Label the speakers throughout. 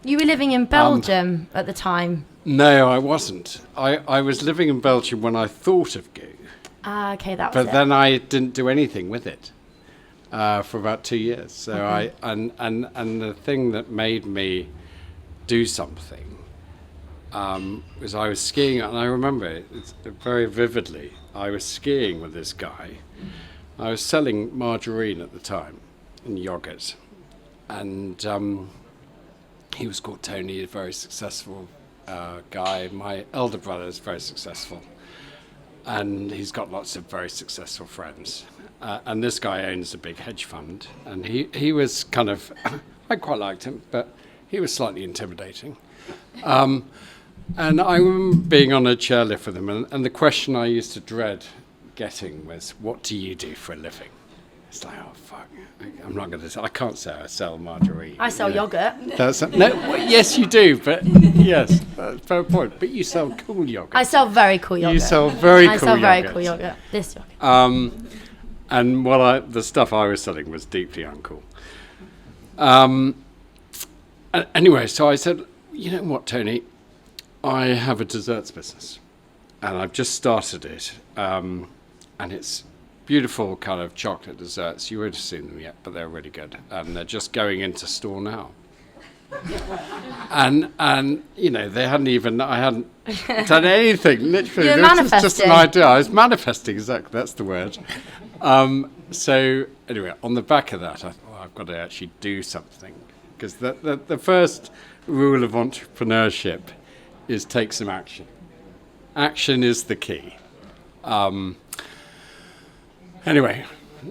Speaker 1: You were living in Belgium at the time.
Speaker 2: No, I wasn't. I was living in Belgium when I thought of goo.
Speaker 1: Ah, okay, that was it.
Speaker 2: But then I didn't do anything with it for about 2 years. So and the thing that made me do something was I was skiing, and I remember it very vividly. I was skiing with this guy. I was selling margarine at the time and yogurt, and he was called Tony, a very successful guy. My elder brother is very successful, and he's got lots of very successful friends. And this guy owns a big hedge fund, and he was kind of, I quite liked him, but he was slightly intimidating. And I remember being on a chairlift with him, and the question I used to dread getting was, "What do you do for a living?" It's like, oh fuck, I'm not going to. I can't say I sell margarine.
Speaker 1: I sell yogurt.
Speaker 2: Yes, you do, but yes, that's a fair point. But you sell cool yogurt.
Speaker 1: I sell very cool yogurt.
Speaker 2: You sell very cool
Speaker 1: I sell
Speaker 2: yogurt.
Speaker 1: very cool yogurt. This yogurt.
Speaker 2: And the stuff I was selling was deeply uncool. Anyway, so I said, you know what, Tony, I have a desserts business, and I've just started it, and it's beautiful kind of chocolate desserts. You won't have seen them yet, but they're really good, and they're just going into store now. and you know, I hadn't done anything. Literally,
Speaker 1: You're
Speaker 2: this was just an
Speaker 1: manifesting.
Speaker 2: idea. I was manifesting, exactly. That's the word. So anyway, on the back of that, I thought, oh, I've got to actually do something, because the first rule of entrepreneurship is take some action. Action is the key. Anyway,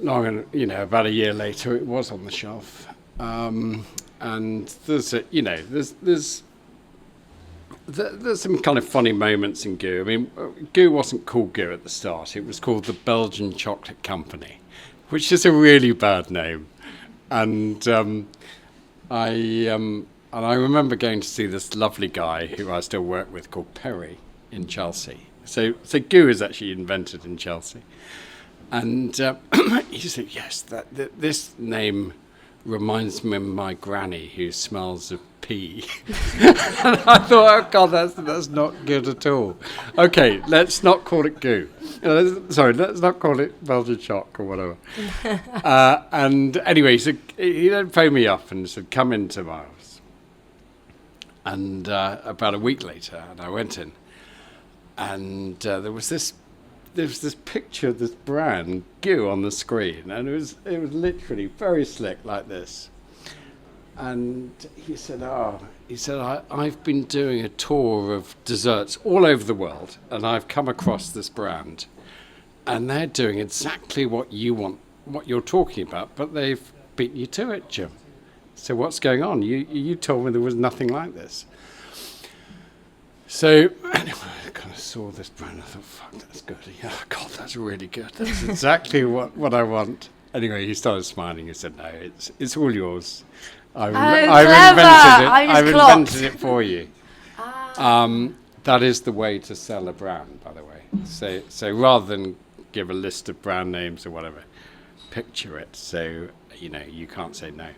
Speaker 2: about a year later, it was on the shelf, and there's some kind of funny moments in goo. I mean, goo wasn't called goo at the start. It was called the Belgian Chocolate Company, which is a really bad name. And I remember going to see this lovely guy who I still work with called Perry in Chelsea. So goo is actually invented in Chelsea. And he said, yes, this name reminds me of my granny who smells of pee. And I thought, oh God, that's not good at all. Okay, let's not call it goo. Let's not call it Belgian Choc or whatever. And anyway, so he then phoned me up and said, come into my office. And about a week later, and I went in, and there was this picture of this brand goo on the screen, and it was literally very slick like this. And he said, I've been doing a tour of desserts all over the world, and I've come across this brand, and they're doing exactly what you want, what you're talking about, but they've beaten you to it, Jim. So what's going on? You told me there was nothing like this. So anyway, I kind of saw this brand. I thought, fuck, that's good. Yeah, God, that's really good. That's exactly what I want. Anyway, he started smiling. He said, no, it's all yours. I've invented it for you. That is the way to sell a brand, by the way. So rather than give a list of brand names or whatever, picture it so you can't say no.